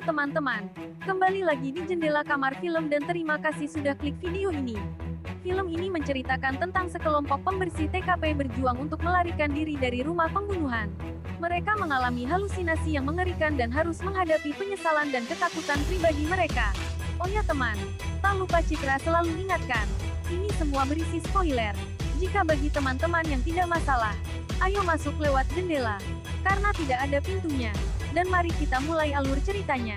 teman-teman, kembali lagi di Jendela Kamar Film dan terima kasih sudah klik video ini. Film ini menceritakan tentang sekelompok pembersih TKP berjuang untuk melarikan diri dari rumah pembunuhan. Mereka mengalami halusinasi yang mengerikan dan harus menghadapi penyesalan dan ketakutan pribadi mereka. Oh ya teman, tak lupa Citra selalu ingatkan, ini semua berisi spoiler. Jika bagi teman-teman yang tidak masalah, ayo masuk lewat jendela, karena tidak ada pintunya. Dan mari kita mulai alur ceritanya.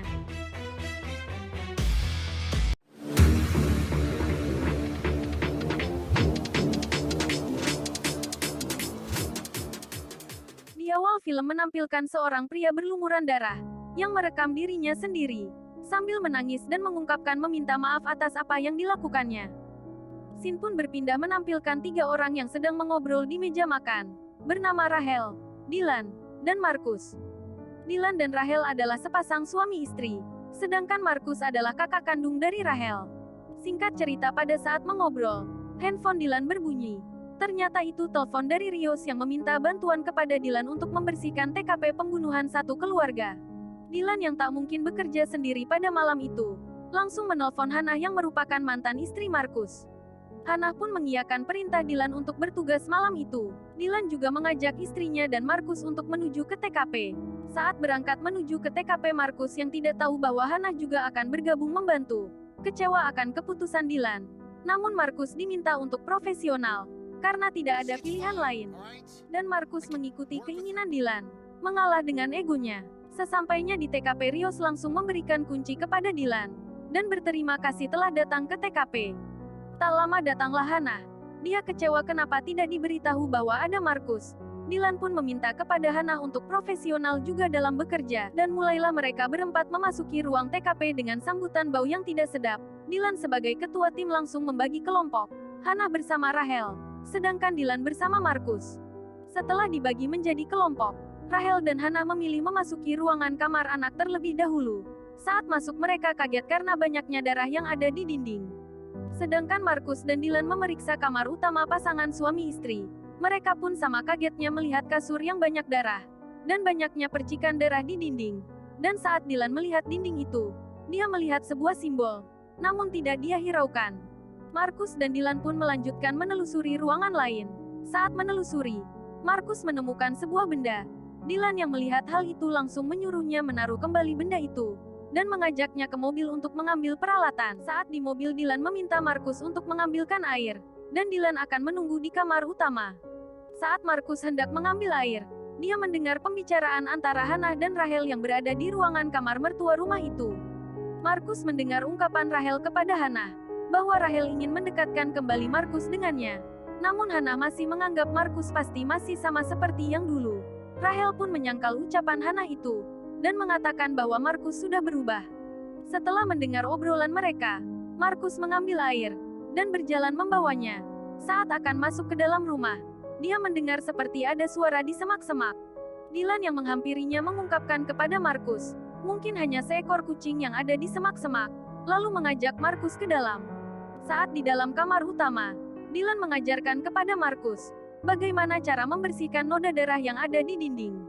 Di awal film menampilkan seorang pria berlumuran darah, yang merekam dirinya sendiri, sambil menangis dan mengungkapkan meminta maaf atas apa yang dilakukannya. Scene pun berpindah menampilkan 3 orang yang sedang mengobrol di meja makan, bernama Rahel, Dylan, dan Markus. Dylan dan Rahel adalah sepasang suami istri, sedangkan Markus adalah kakak kandung dari Rahel. Singkat cerita, pada saat mengobrol, handphone Dylan berbunyi. Ternyata itu telepon dari Rios yang meminta bantuan kepada Dylan untuk membersihkan TKP pembunuhan satu keluarga. Dylan yang tak mungkin bekerja sendiri pada malam itu, langsung menelpon Hannah yang merupakan mantan istri Markus. Hannah pun mengiyakan perintah Dylan untuk bertugas malam itu. Dylan juga mengajak istrinya dan Markus untuk menuju ke TKP. Saat berangkat menuju ke TKP, Markus yang tidak tahu bahwa Hannah juga akan bergabung membantu, kecewa akan keputusan Dylan. Namun Markus diminta untuk profesional, karena tidak ada pilihan lain. Dan Markus mengikuti keinginan Dylan, mengalah dengan egonya. Sesampainya di TKP, Rios langsung memberikan kunci kepada Dylan, dan berterima kasih telah datang ke TKP. Tak lama datanglah Hannah. Dia kecewa kenapa tidak diberitahu bahwa ada Markus. Dylan pun meminta kepada Hannah untuk profesional juga dalam bekerja, dan mulailah mereka berempat memasuki ruang TKP dengan sambutan bau yang tidak sedap. Dylan sebagai ketua tim langsung membagi kelompok. Hannah bersama Rahel, sedangkan Dylan bersama Markus. Setelah dibagi menjadi kelompok, Rahel dan Hannah memilih memasuki ruangan kamar anak terlebih dahulu. Saat masuk mereka kaget karena banyaknya darah yang ada di dinding. Sedangkan Markus dan Dylan memeriksa kamar utama pasangan suami istri. Mereka pun sama kagetnya melihat kasur yang banyak darah, dan banyaknya percikan darah di dinding. Dan saat Dylan melihat dinding itu, dia melihat sebuah simbol, namun tidak dia hiraukan. Markus dan Dylan pun melanjutkan menelusuri ruangan lain. Saat menelusuri, Markus menemukan sebuah benda. Dylan yang melihat hal itu langsung menyuruhnya menaruh kembali benda itu, dan mengajaknya ke mobil untuk mengambil peralatan. Saat di mobil, Dylan meminta Markus untuk mengambilkan air, dan Dylan akan menunggu di kamar utama. Saat Markus hendak mengambil air, dia mendengar pembicaraan antara Hannah dan Rahel yang berada di ruangan kamar mertua rumah itu. Markus mendengar ungkapan Rahel kepada Hannah, bahwa Rahel ingin mendekatkan kembali Markus dengannya. Namun Hannah masih menganggap Markus pasti masih sama seperti yang dulu. Rahel pun menyangkal ucapan Hannah itu, dan mengatakan bahwa Markus sudah berubah. Setelah mendengar obrolan mereka, Markus mengambil air, dan berjalan membawanya. Saat akan masuk ke dalam rumah, dia mendengar seperti ada suara di semak-semak. Dylan yang menghampirinya mengungkapkan kepada Markus, mungkin hanya seekor kucing yang ada di semak-semak, lalu mengajak Markus ke dalam. Saat di dalam kamar utama, Dylan mengajarkan kepada Markus, bagaimana cara membersihkan noda darah yang ada di dinding.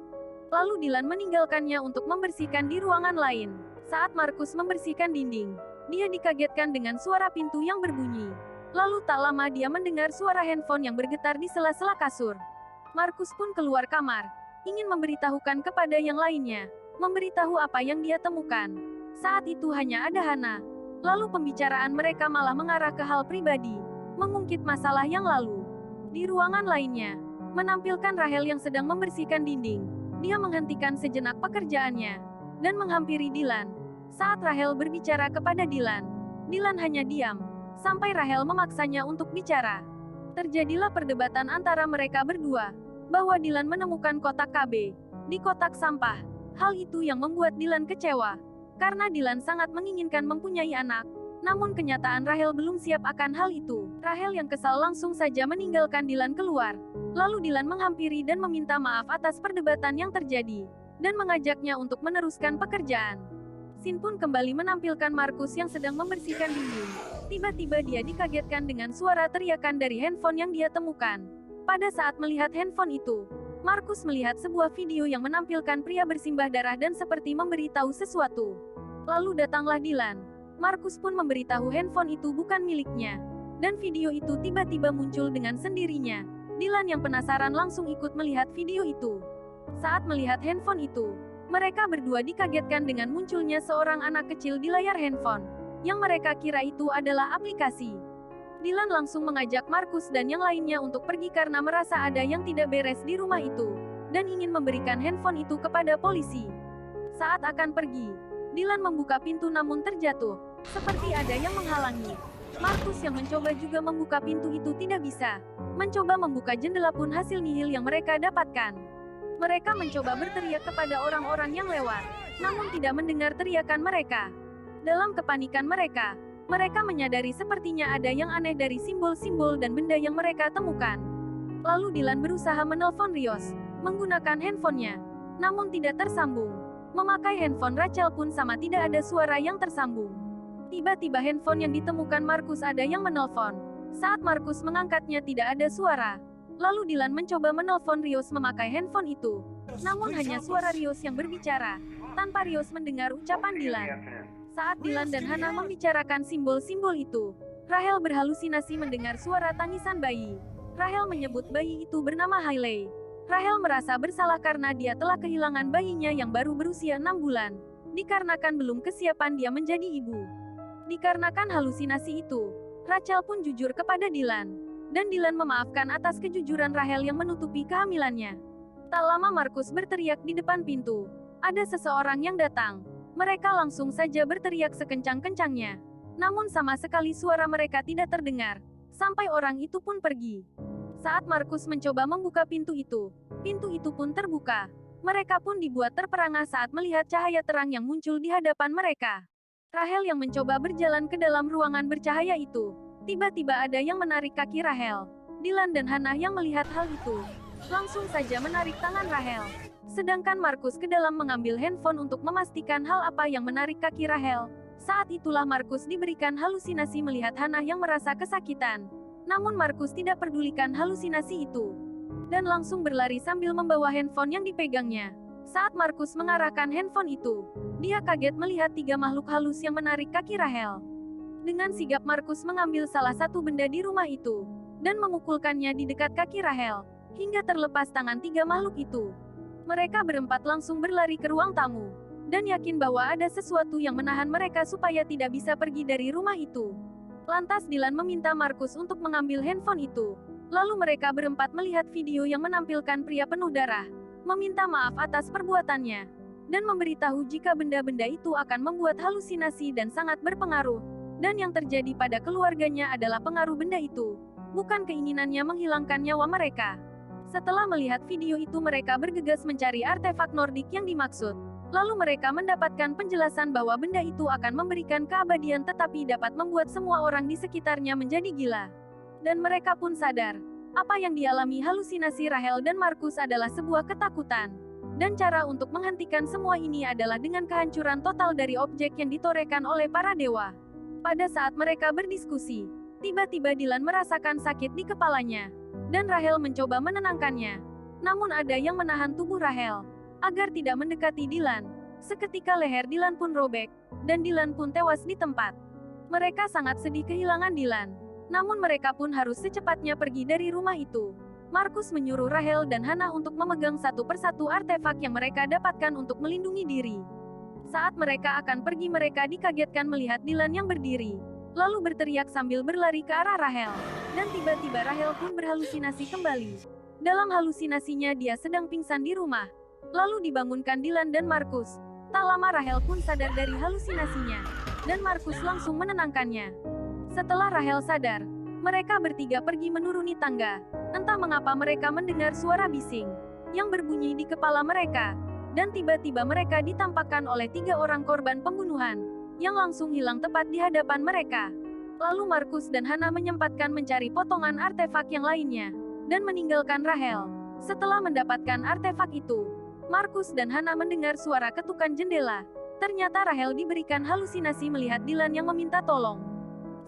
Lalu Dylan meninggalkannya untuk membersihkan di ruangan lain. Saat Markus membersihkan dinding, dia dikagetkan dengan suara pintu yang berbunyi. Lalu tak lama dia mendengar suara handphone yang bergetar di sela-sela kasur. Markus pun keluar kamar, ingin memberitahukan kepada yang lainnya, memberitahu apa yang dia temukan. Saat itu hanya ada Hannah. Lalu pembicaraan mereka malah mengarah ke hal pribadi, mengungkit masalah yang lalu. Di ruangan lainnya, menampilkan Rahel yang sedang membersihkan dinding. Dia menghentikan sejenak pekerjaannya, dan menghampiri Dylan. Saat Rahel berbicara kepada Dylan, Dylan hanya diam, sampai Rahel memaksanya untuk bicara. Terjadilah perdebatan antara mereka berdua, bahwa Dylan menemukan kotak KB di kotak sampah. Hal itu yang membuat Dylan kecewa, karena Dylan sangat menginginkan mempunyai anak. Namun kenyataan Rahel belum siap akan hal itu. Rahel yang kesal langsung saja meninggalkan Dylan keluar. Lalu Dylan menghampiri dan meminta maaf atas perdebatan yang terjadi, dan mengajaknya untuk meneruskan pekerjaan. Scene pun kembali menampilkan Markus yang sedang membersihkan dinding. Tiba-tiba dia dikagetkan dengan suara teriakan dari handphone yang dia temukan. Pada saat melihat handphone itu, Markus melihat sebuah video yang menampilkan pria bersimbah darah dan seperti memberitahu sesuatu. Lalu datanglah Dylan. Markus pun memberitahu handphone itu bukan miliknya. Dan video itu tiba-tiba muncul dengan sendirinya. Dylan yang penasaran langsung ikut melihat video itu. Saat melihat handphone itu, mereka berdua dikagetkan dengan munculnya seorang anak kecil di layar handphone. Yang mereka kira itu adalah aplikasi. Dylan langsung mengajak Markus dan yang lainnya untuk pergi karena merasa ada yang tidak beres di rumah itu. Dan ingin memberikan handphone itu kepada polisi. Saat akan pergi, Dylan membuka pintu namun terjatuh. Seperti ada yang menghalangi. Markus yang mencoba juga membuka pintu itu tidak bisa. Mencoba membuka jendela pun hasil nihil yang mereka dapatkan. Mereka mencoba berteriak kepada orang-orang yang lewat, namun tidak mendengar teriakan mereka. Dalam kepanikan mereka menyadari sepertinya ada yang aneh dari simbol-simbol dan benda yang mereka temukan. Lalu Dylan berusaha menelpon Rios, menggunakan handphonenya, namun tidak tersambung. Memakai handphone Rachel pun sama tidak ada suara yang tersambung. Tiba-tiba handphone yang ditemukan Markus ada yang menelpon. Saat Markus mengangkatnya tidak ada suara. Lalu Dylan mencoba menelpon Rios memakai handphone itu. Namun hanya suara Rios yang berbicara, tanpa Rios mendengar ucapan Dylan. Saat Dylan dan Hannah membicarakan simbol-simbol itu, Rachel berhalusinasi mendengar suara tangisan bayi. Rachel menyebut bayi itu bernama Hailey. Rachel merasa bersalah karena dia telah kehilangan bayinya yang baru berusia 6 bulan. Dikarenakan belum kesiapan dia menjadi ibu. Dikarenakan halusinasi itu, Rachel pun jujur kepada Dylan. Dan Dylan memaafkan atas kejujuran Rachel yang menutupi kehamilannya. Tak lama Markus berteriak di depan pintu. Ada seseorang yang datang. Mereka langsung saja berteriak sekencang-kencangnya. Namun sama sekali suara mereka tidak terdengar. Sampai orang itu pun pergi. Saat Markus mencoba membuka pintu itu pun terbuka. Mereka pun dibuat terperangah saat melihat cahaya terang yang muncul di hadapan mereka. Rachel yang mencoba berjalan ke dalam ruangan bercahaya itu. Tiba-tiba ada yang menarik kaki Rachel. Dylan dan Hannah yang melihat hal itu langsung saja menarik tangan Rachel. Sedangkan Markus ke dalam mengambil handphone untuk memastikan hal apa yang menarik kaki Rachel. Saat itulah Markus diberikan halusinasi melihat Hannah yang merasa kesakitan. Namun Markus tidak pedulikan halusinasi itu. Dan langsung berlari sambil membawa handphone yang dipegangnya. Saat Markus mengarahkan handphone itu, dia kaget melihat 3 makhluk halus yang menarik kaki Rachel. Dengan sigap Markus mengambil salah satu benda di rumah itu, dan memukulkannya di dekat kaki Rachel, hingga terlepas tangan 3 makhluk itu. Mereka berempat langsung berlari ke ruang tamu, dan yakin bahwa ada sesuatu yang menahan mereka supaya tidak bisa pergi dari rumah itu. Lantas Dylan meminta Markus untuk mengambil handphone itu. Lalu mereka berempat melihat video yang menampilkan pria penuh darah, meminta maaf atas perbuatannya, dan memberitahu jika benda-benda itu akan membuat halusinasi dan sangat berpengaruh. Dan yang terjadi pada keluarganya adalah pengaruh benda itu, bukan keinginannya menghilangkan nyawa mereka. Setelah melihat video itu mereka bergegas mencari artefak Nordik yang dimaksud. Lalu mereka mendapatkan penjelasan bahwa benda itu akan memberikan keabadian tetapi dapat membuat semua orang di sekitarnya menjadi gila. Dan mereka pun sadar, apa yang dialami halusinasi Rachel dan Markus adalah sebuah ketakutan. Dan cara untuk menghentikan semua ini adalah dengan kehancuran total dari objek yang ditorehkan oleh para dewa. Pada saat mereka berdiskusi, tiba-tiba Dylan merasakan sakit di kepalanya. Dan Rachel mencoba menenangkannya. Namun ada yang menahan tubuh Rachel agar tidak mendekati Dylan. Seketika leher Dylan pun robek, dan Dylan pun tewas di tempat. Mereka sangat sedih kehilangan Dylan. Namun mereka pun harus secepatnya pergi dari rumah itu. Markus menyuruh Rachel dan Hannah untuk memegang satu persatu artefak yang mereka dapatkan untuk melindungi diri. Saat mereka akan pergi mereka dikagetkan melihat Dylan yang berdiri. Lalu berteriak sambil berlari ke arah Rachel. Dan tiba-tiba Rachel pun berhalusinasi kembali. Dalam halusinasinya dia sedang pingsan di rumah. Lalu dibangunkan Dylan dan Markus. Tak lama Rachel pun sadar dari halusinasinya. Dan Markus langsung menenangkannya. Setelah Rachel sadar, mereka bertiga pergi menuruni tangga. Entah mengapa mereka mendengar suara bising yang berbunyi di kepala mereka. Dan tiba-tiba mereka ditampakkan oleh 3 orang korban pembunuhan yang langsung hilang tepat di hadapan mereka. Lalu Markus dan Hannah menyempatkan mencari potongan artefak yang lainnya dan meninggalkan Rachel. Setelah mendapatkan artefak itu, Markus dan Hannah mendengar suara ketukan jendela. Ternyata Rachel diberikan halusinasi melihat Dylan yang meminta tolong.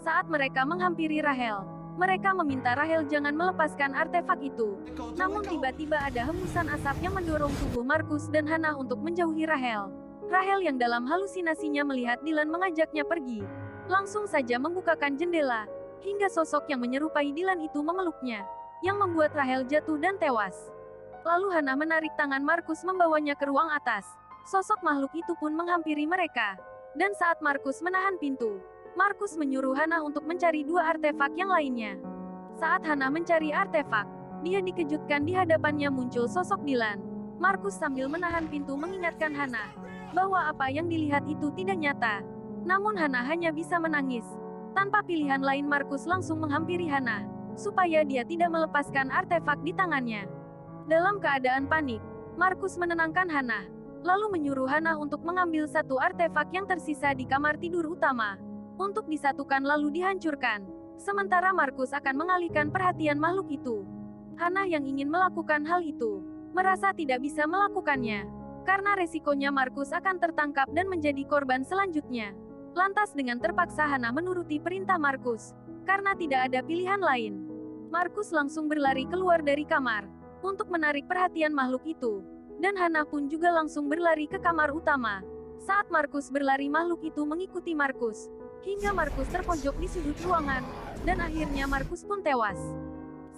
Saat mereka menghampiri Rachel, mereka meminta Rachel jangan melepaskan artefak itu. Namun tiba-tiba ada hembusan asap yang mendorong tubuh Markus dan Hannah untuk menjauhi Rachel. Rahel yang dalam halusinasinya melihat Dylan mengajaknya pergi, langsung saja membukakan jendela, hingga sosok yang menyerupai Dylan itu memeluknya, yang membuat Rahel jatuh dan tewas. Lalu Hannah menarik tangan Markus membawanya ke ruang atas. Sosok makhluk itu pun menghampiri mereka. Dan saat Markus menahan pintu, Markus menyuruh Hannah untuk mencari 2 artefak yang lainnya. Saat Hannah mencari artefak, dia dikejutkan di hadapannya muncul sosok Dylan. Markus sambil menahan pintu mengingatkan Hannah bahwa apa yang dilihat itu tidak nyata. Namun Hannah hanya bisa menangis. Tanpa pilihan lain Markus langsung menghampiri Hannah, supaya dia tidak melepaskan artefak di tangannya. Dalam keadaan panik, Markus menenangkan Hannah, lalu menyuruh Hannah untuk mengambil 1 artefak yang tersisa di kamar tidur utama, untuk disatukan lalu dihancurkan. Sementara Markus akan mengalihkan perhatian makhluk itu. Hannah yang ingin melakukan hal itu, merasa tidak bisa melakukannya, karena resikonya Markus akan tertangkap dan menjadi korban selanjutnya. Lantas dengan terpaksa Hannah menuruti perintah Markus, karena tidak ada pilihan lain. Markus langsung berlari keluar dari kamar, untuk menarik perhatian makhluk itu. Dan Hannah pun juga langsung berlari ke kamar utama. Saat Markus berlari makhluk itu mengikuti Markus, hingga Markus terpojok di sudut ruangan, dan akhirnya Markus pun tewas.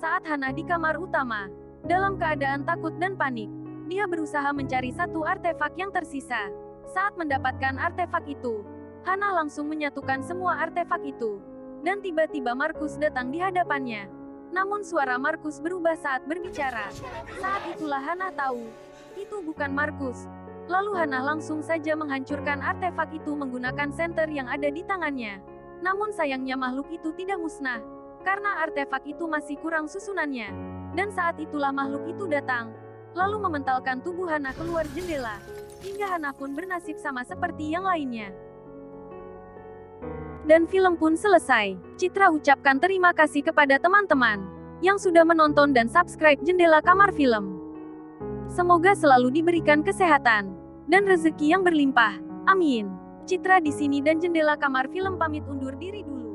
Saat Hannah di kamar utama, dalam keadaan takut dan panik, dia berusaha mencari 1 artefak yang tersisa. Saat mendapatkan artefak itu, Hannah langsung menyatukan semua artefak itu. Dan tiba-tiba Markus datang di hadapannya. Namun suara Markus berubah saat berbicara. Saat itulah Hannah tahu, itu bukan Markus. Lalu Hannah langsung saja menghancurkan artefak itu menggunakan senter yang ada di tangannya. Namun sayangnya makhluk itu tidak musnah, karena artefak itu masih kurang susunannya. Dan saat itulah makhluk itu datang, lalu mementalkan tubuh Hannah keluar jendela, hingga Hannah pun bernasib sama seperti yang lainnya. Dan film pun selesai. Citra ucapkan terima kasih kepada teman-teman yang sudah menonton dan subscribe Jendela Kamar Film. Semoga selalu diberikan kesehatan dan rezeki yang berlimpah. Amin. Citra di sini dan Jendela Kamar Film pamit undur diri dulu.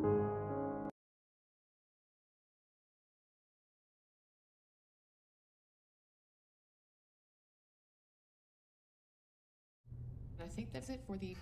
I think that's it for the